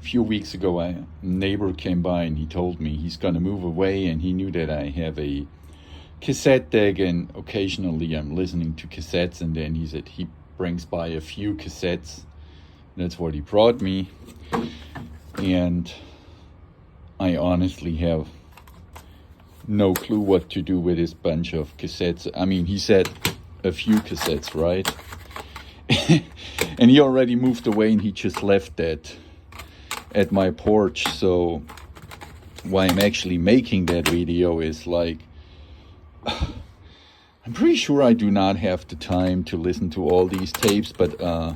few weeks ago, a neighbor came by and he told me he's going to move away, and he knew that I have a cassette deck, and occasionally I'm listening to cassettes, and then he said he brings by a few cassettes. That's what he brought me, and I honestly have no clue what to do with this bunch of cassettes. I mean, he said a few cassettes, right? And he already moved away, and he just left that at my porch. So why I'm actually making that video is like, I'm pretty sure I do not have the time to listen to all these tapes, but I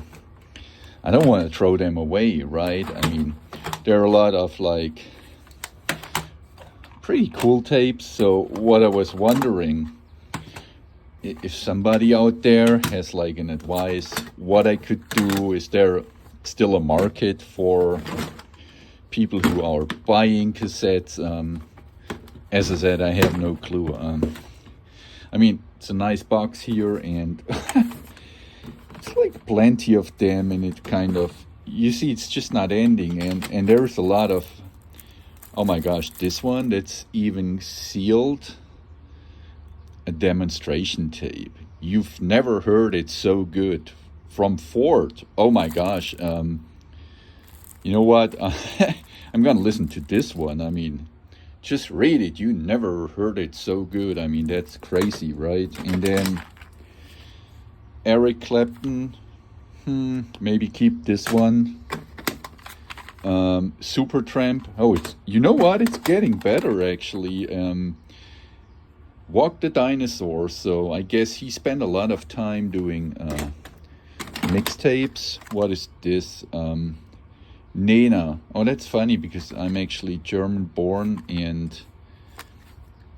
don't want to throw them away, right? I mean, there are a lot of like pretty cool tapes. So what I was wondering, if somebody out there has like an advice what I could do. Is there still a market for people who are buying cassettes? As I said, I have no clue. I mean, it's a nice box here, and it's like plenty of them, and it kind of, you see, it's just not ending, and there's a lot of, oh my gosh, this one that's even sealed, a demonstration tape. You've never heard it so good, from Ford. Oh my gosh. You know what? I'm gonna listen to this one. I mean, just read it. You never heard it so good. I mean, that's crazy, right? And then Eric Clapton. Maybe keep this one. Supertramp. Oh, it's, you know what? It's getting better actually. Walk the Dinosaur. So I guess he spent a lot of time doing mixtapes. What is this? Nena. Oh, that's funny because I'm actually German born, and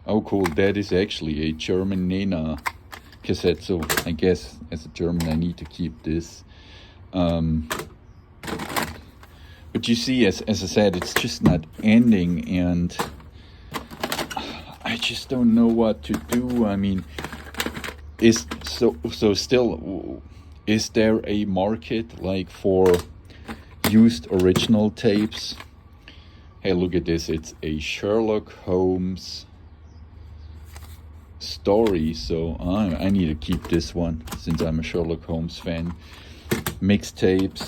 oh cool, that is actually a German Nena cassette. So I guess as a German I need to keep this. But you see, as I said, it's just not ending, and I just don't know what to do. I mean, still, is there a market like for used original tapes? Hey, look at this. It's a Sherlock Holmes story. So I need to keep this one since I'm a Sherlock Holmes fan. Mixtapes.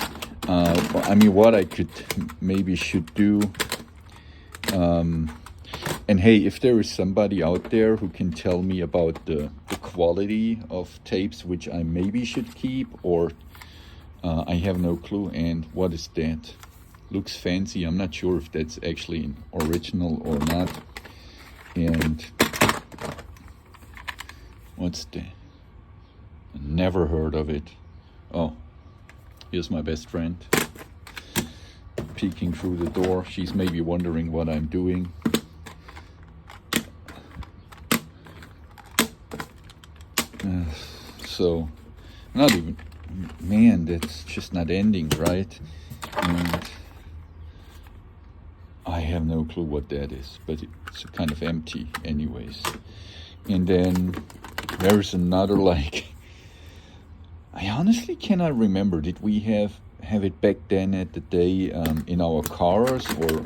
I mean, what I could maybe should do. And hey, if there is somebody out there who can tell me about the quality of tapes, which I maybe should keep, or I have no clue. And what is that? Looks fancy. I'm not sure if that's actually an original or not. And what's that? Never heard of it. Oh, here's my best friend peeking through the door. She's maybe wondering what I'm doing. So, not even, man, that's just not ending, right? And I have no clue what that is, but it's kind of empty anyways. And then there's another, like, I honestly cannot remember. Did we have it back then at the day in our cars, or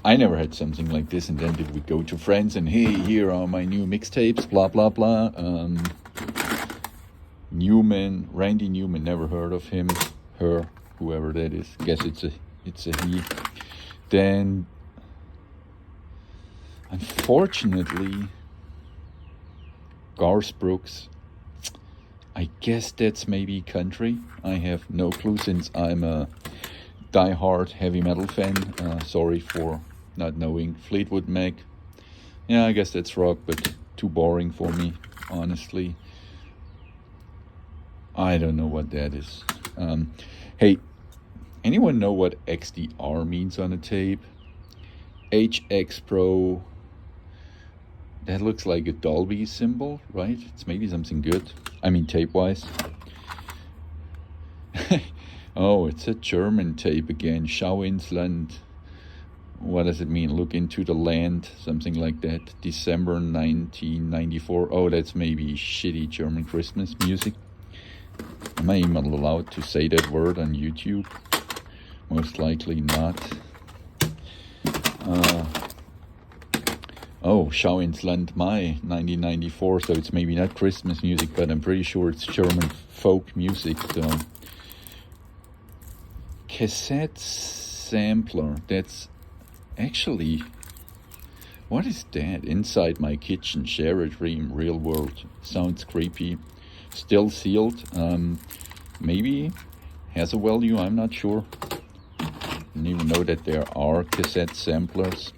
I never had something like this. And then did we go to friends and, hey, here are my new mixtapes, blah blah blah. Randy Newman, never heard of him, her, whoever that is. Guess it's a he. Then unfortunately, Garth Brooks, I guess that's maybe country. I have no clue since I'm a die-hard heavy metal fan. Sorry for not knowing. Fleetwood Mac. Yeah, I guess that's rock, but too boring for me, honestly. I don't know what that is. Hey, anyone know what XDR means on a tape? HX Pro. That looks like a Dolby symbol, right? It's maybe something good. I mean, tape-wise. Oh, it's a German tape again. Schau ins Land. What does it mean? Look into the land, something like that. December 1994. Oh, that's maybe shitty German Christmas music. Am I even allowed to say that word on YouTube? Most likely not. Oh, Schau ins Land Mai, 1994, so it's maybe not Christmas music, but I'm pretty sure it's German folk music, so. Cassette sampler, that's actually, what is that? Inside my kitchen, share a dream, real world. Sounds creepy. Still sealed. Maybe has a value, I'm not sure. Didn't even know that there are cassette samplers.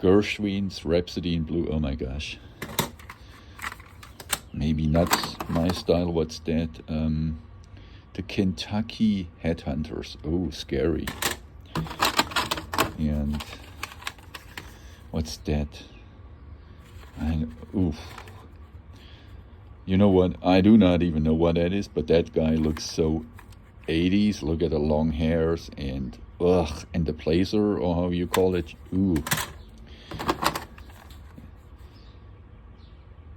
Gershwin's Rhapsody in Blue, oh my gosh. Maybe not my style, what's that? The Kentucky Headhunters, oh, scary. And what's that? Oof. You know what? I do not even know what that is, but that guy looks so 80s. Look at the long hairs and and the blazer, or how you call it. Ooh.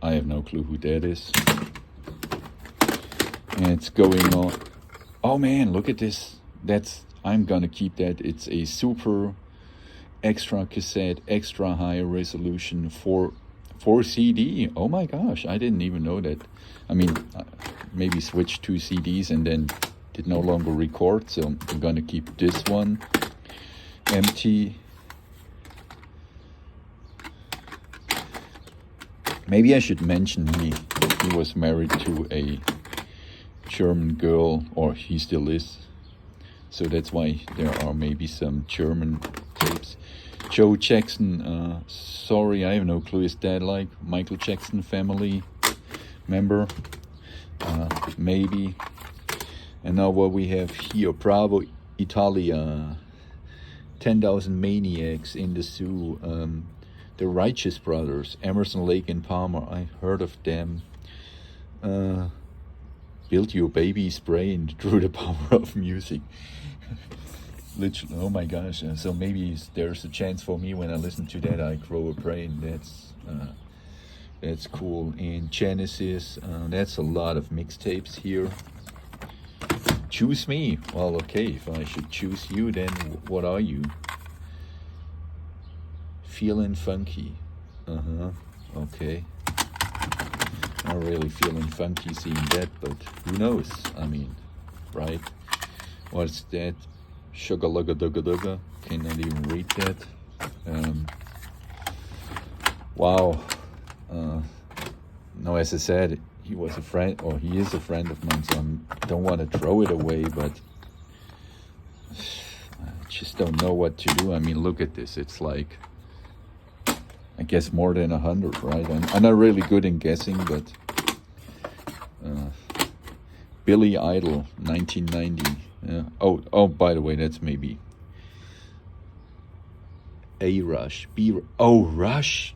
I have no clue who that is. And it's going on. Oh man, look at this. I'm gonna keep that. It's a super extra cassette, extra high resolution for CD. Oh my gosh, I didn't even know that. I mean, maybe switch to CDs and then did no longer record, so I'm gonna keep this one empty. Maybe I should mention he was married to a German girl, or he still is, so that's why there are maybe some German tapes. Joe Jackson, sorry, I have no clue. Is that like Michael Jackson family member? Maybe. And now what we have here, Bravo Italia, 10,000 Maniacs in the Zoo, the Righteous Brothers, Emerson, Lake and Palmer, I heard of them. Build your baby's brain through the power of music. Literally, oh my gosh, so maybe there's a chance for me when I listen to that, I grow a brain. That's cool. In Genesis, that's a lot of mixtapes here. Choose me. Well, okay, if I should choose you, then what are you? Feeling funky. Okay. Not really feeling funky seeing that, but who knows? I mean, right? What's that? Sugar lugga dugga dugga. Cannot even read that. Wow. No, as I said, he was a friend, or he is a friend of mine, so I don't want to throw it away, but I just don't know what to do. I mean, look at this. It's like, I guess more than 100, right? I'm not really good in guessing, but Billy Idol, 1990. Yeah. Oh, by the way, that's maybe A Rush. Rush.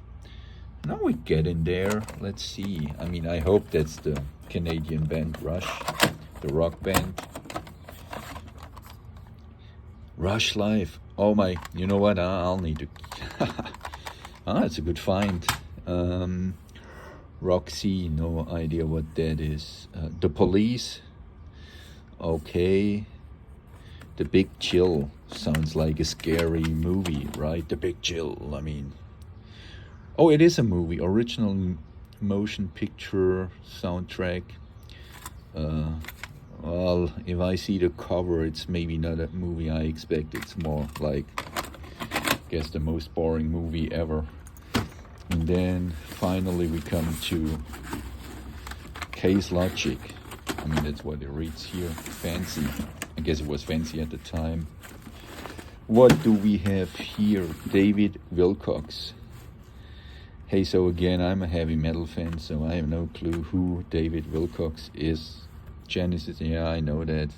Now we get in there. Let's see. I mean, I hope that's the Canadian band Rush, the rock band. Rush Live. Oh my, you know what? I'll need to. That's a good find. Roxy, no idea what that is. The Police. Okay. The Big Chill sounds like a scary movie, right? The Big Chill, I mean. Oh, it is a movie. Original motion picture soundtrack. Well, if I see the cover, it's maybe not a movie I expect. It's more like, I guess, the most boring movie ever. And then finally we come to Case Logic. I mean, that's what it reads here. Fancy. I guess it was fancy at the time. What do we have here? David Wilcox. Hey, so again, I'm a heavy metal fan, so I have no clue who David Wilcox is. Genesis, yeah, I know that.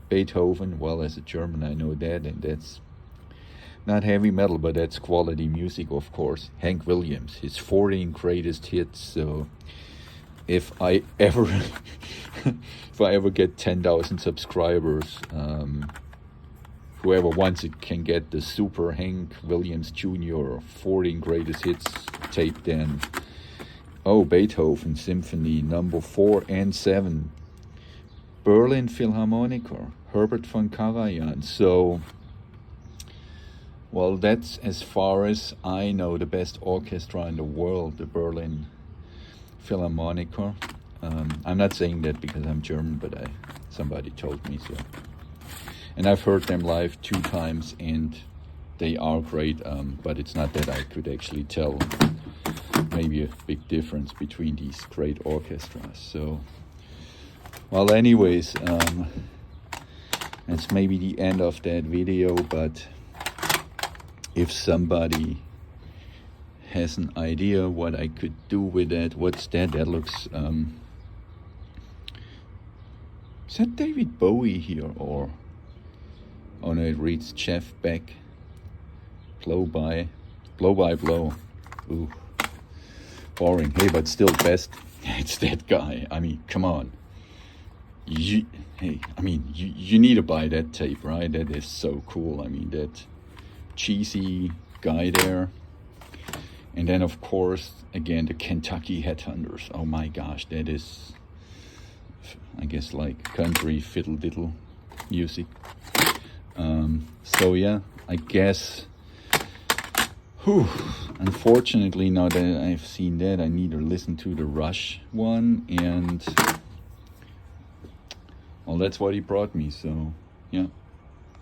Beethoven, well, as a German, I know that, and that's not heavy metal, but that's quality music, of course. Hank Williams, his 14 greatest hits. So if I ever get 10,000 subscribers, whoever wants it can get the Super Hank Williams Jr. 14 greatest hits tape then. Oh, Beethoven Symphony number 4 and 7. Berlin Philharmoniker, Herbert von Karajan. So, well, that's as far as I know the best orchestra in the world, the Berlin Philharmoniker. I'm not saying that because I'm German, but somebody told me so. And I've heard them live 2 times, and they are great, but it's not that I could actually tell maybe a big difference between these great orchestras. So, well, anyways, that's maybe the end of that video, but if somebody has an idea what I could do with that, what's that? That looks, is that David Bowie here, or, oh no, it reads Jeff Beck, blow by blow. Ooh, boring. Hey, but still best. It's that guy. I mean, come on. You need to buy that tape, right? That is so cool. I mean, that cheesy guy there. And then, of course, again, the Kentucky Headhunters. Oh my gosh, that is, I guess, like country fiddle diddle music. So yeah, I guess, unfortunately, now that I've seen that, I need to listen to the Rush one, and well, that's what he brought me, so yeah.